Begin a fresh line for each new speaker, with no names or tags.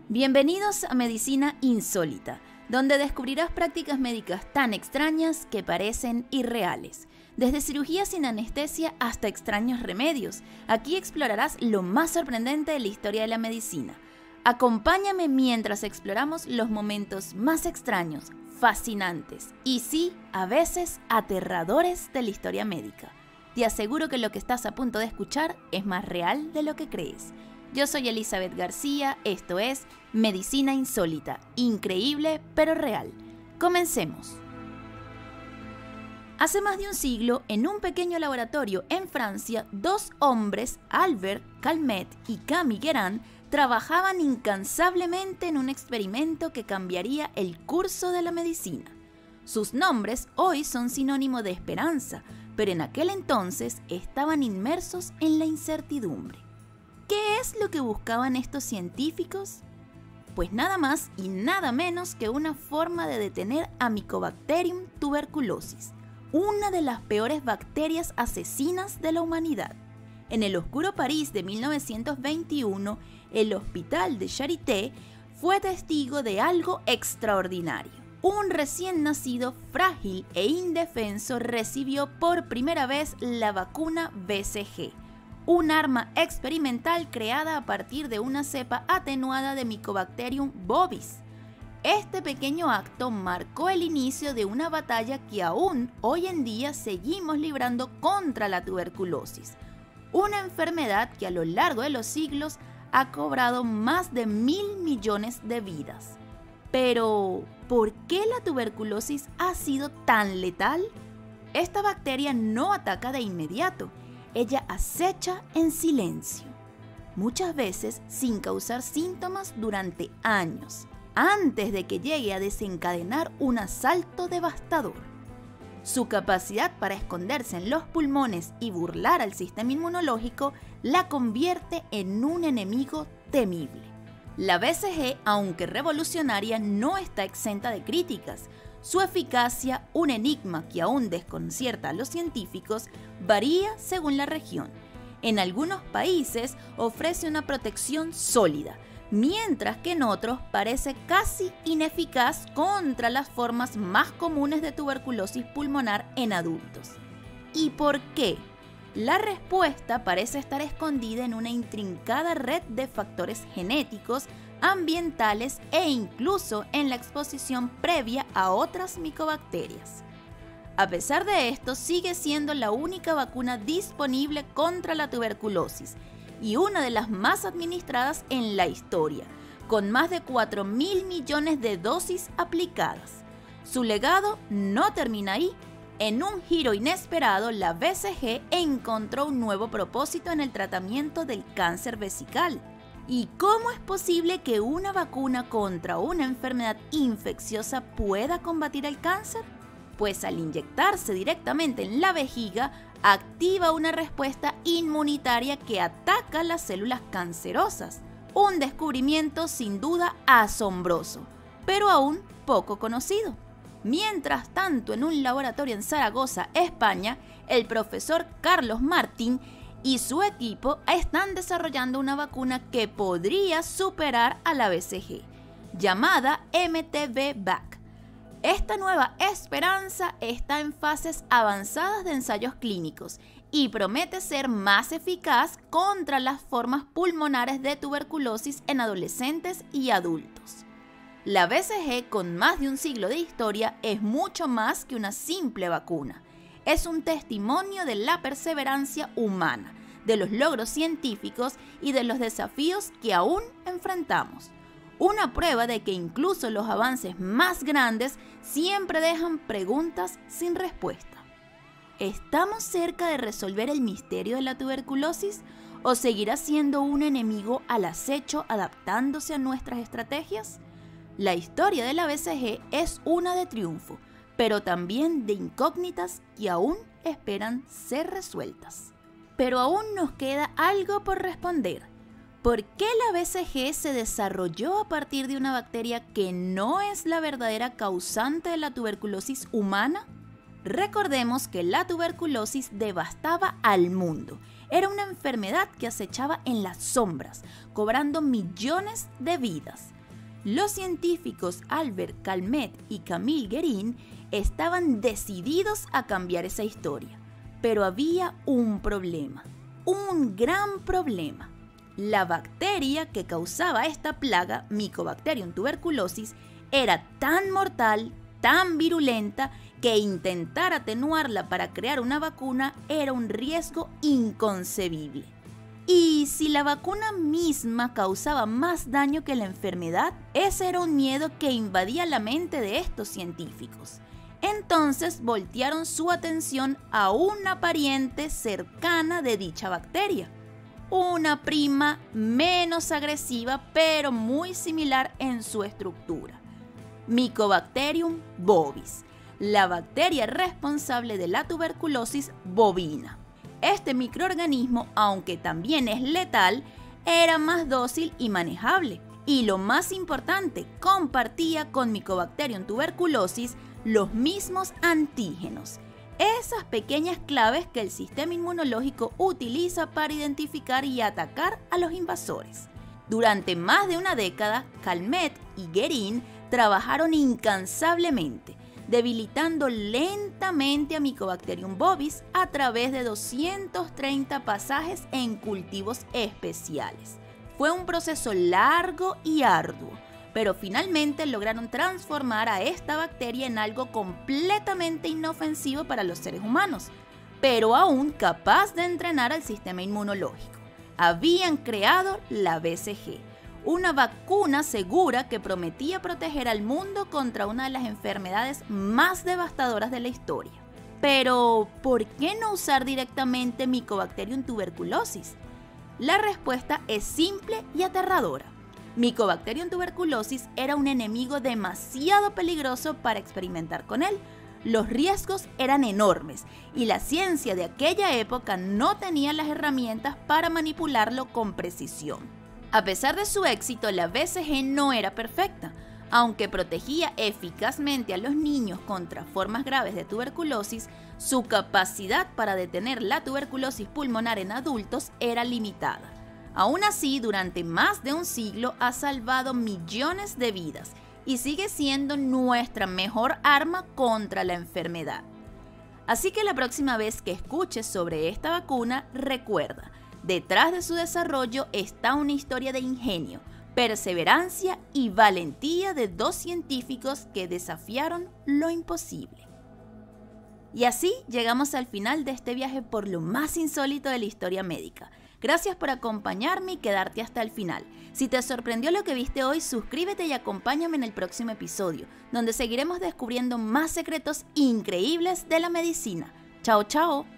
Bienvenidos a Medicina Insólita, donde descubrirás prácticas médicas tan extrañas que parecen irreales. Desde cirugía sin anestesia hasta extraños remedios, aquí explorarás lo más sorprendente de la historia de la medicina. Acompáñame mientras exploramos los momentos más extraños, fascinantes y sí, a veces aterradores de la historia médica. Te aseguro que lo que estás a punto de escuchar es más real de lo que crees. Yo soy Elizabeth García, esto es Medicina Insólita, increíble pero real. Comencemos. Hace más de un siglo, en un pequeño laboratorio en Francia, dos hombres, Albert Calmet y Camille Guérin, trabajaban incansablemente en un experimento que cambiaría el curso de la medicina. Sus nombres hoy son sinónimo de esperanza, pero en aquel entonces estaban inmersos en la incertidumbre. ¿Qué es lo que buscaban estos científicos? Pues nada más y nada menos que una forma de detener a Mycobacterium tuberculosis, una de las peores bacterias asesinas de la humanidad. En el oscuro París de 1921, el Hospital de Charité fue testigo de algo extraordinario. Un recién nacido, frágil e indefenso recibió por primera vez la vacuna BCG, un arma experimental creada a partir de una cepa atenuada de Mycobacterium bovis. Este pequeño acto marcó el inicio de una batalla que aún hoy en día seguimos librando contra la tuberculosis, una enfermedad que a lo largo de los siglos ha cobrado más de 1.000 millones de vidas. Pero, ¿por qué la tuberculosis ha sido tan letal? Esta bacteria no ataca de inmediato. Ella acecha en silencio, muchas veces sin causar síntomas durante años, antes de que llegue a desencadenar un asalto devastador. Su capacidad para esconderse en los pulmones y burlar al sistema inmunológico la convierte en un enemigo temible. La BCG, aunque revolucionaria, no está exenta de críticas. Su eficacia, un enigma que aún desconcierta a los científicos, varía según la región. En algunos países ofrece una protección sólida, mientras que en otros parece casi ineficaz contra las formas más comunes de tuberculosis pulmonar en adultos. ¿Y por qué? La respuesta parece estar escondida en una intrincada red de factores genéticos, ambientales e incluso en la exposición previa a otras micobacterias. A pesar de esto, sigue siendo la única vacuna disponible contra la tuberculosis y una de las más administradas en la historia, con más de 4.000 millones de dosis aplicadas. Su legado no termina ahí. En un giro inesperado, la BCG encontró un nuevo propósito en el tratamiento del cáncer vesical. ¿Y cómo es posible que una vacuna contra una enfermedad infecciosa pueda combatir el cáncer? Pues al inyectarse directamente en la vejiga, activa una respuesta inmunitaria que ataca las células cancerosas. Un descubrimiento sin duda asombroso, pero aún poco conocido. Mientras tanto, en un laboratorio en Zaragoza, España, el profesor Carlos Martín y su equipo están desarrollando una vacuna que podría superar a la BCG, llamada MTV-BAC. Esta nueva esperanza está en fases avanzadas de ensayos clínicos y promete ser más eficaz contra las formas pulmonares de tuberculosis en adolescentes y adultos. La BCG, con más de un siglo de historia, es mucho más que una simple vacuna. Es un testimonio de la perseverancia humana, de los logros científicos y de los desafíos que aún enfrentamos. Una prueba de que incluso los avances más grandes siempre dejan preguntas sin respuesta. ¿Estamos cerca de resolver el misterio de la tuberculosis o seguirá siendo un enemigo al acecho adaptándose a nuestras estrategias? La historia de la BCG es una de triunfo, pero también de incógnitas que aún esperan ser resueltas. Pero aún nos queda algo por responder. ¿Por qué la BCG se desarrolló a partir de una bacteria que no es la verdadera causante de la tuberculosis humana? Recordemos que la tuberculosis devastaba al mundo. Era una enfermedad que acechaba en las sombras, cobrando millones de vidas. Los científicos Albert Calmet y Camille Guerin estaban decididos a cambiar esa historia, pero había un problema, un gran problema. La bacteria que causaba esta plaga, Mycobacterium tuberculosis, era tan mortal, tan virulenta, que intentar atenuarla para crear una vacuna era un riesgo inconcebible. Y si la vacuna misma causaba más daño que la enfermedad, ese era un miedo que invadía la mente de estos científicos. Entonces voltearon su atención a una pariente cercana de dicha bacteria, una prima menos agresiva pero muy similar en su estructura, Mycobacterium bovis, la bacteria responsable de la tuberculosis bovina. Este microorganismo, aunque también es letal, era más dócil y manejable. Y lo más importante, compartía con Mycobacterium tuberculosis los mismos antígenos, esas pequeñas claves que el sistema inmunológico utiliza para identificar y atacar a los invasores. Durante más de una década, Calmet y Guerin trabajaron incansablemente, debilitando lentamente a Mycobacterium bovis a través de 230 pasajes en cultivos especiales. Fue un proceso largo y arduo, pero finalmente lograron transformar a esta bacteria en algo completamente inofensivo para los seres humanos, pero aún capaz de entrenar al sistema inmunológico. Habían creado la BCG, una vacuna segura que prometía proteger al mundo contra una de las enfermedades más devastadoras de la historia. Pero, ¿por qué no usar directamente Mycobacterium tuberculosis? La respuesta es simple y aterradora. Mycobacterium tuberculosis era un enemigo demasiado peligroso para experimentar con él. Los riesgos eran enormes y la ciencia de aquella época no tenía las herramientas para manipularlo con precisión. A pesar de su éxito, la BCG no era perfecta. Aunque protegía eficazmente a los niños contra formas graves de tuberculosis, su capacidad para detener la tuberculosis pulmonar en adultos era limitada. Aún así, durante más de un siglo ha salvado millones de vidas y sigue siendo nuestra mejor arma contra la enfermedad. Así que la próxima vez que escuches sobre esta vacuna, recuerda, detrás de su desarrollo está una historia de ingenio, perseverancia y valentía de dos científicos que desafiaron lo imposible. Y así llegamos al final de este viaje por lo más insólito de la historia médica. Gracias por acompañarme y quedarte hasta el final. Si te sorprendió lo que viste hoy, suscríbete y acompáñame en el próximo episodio, donde seguiremos descubriendo más secretos increíbles de la medicina. ¡Chao, chao!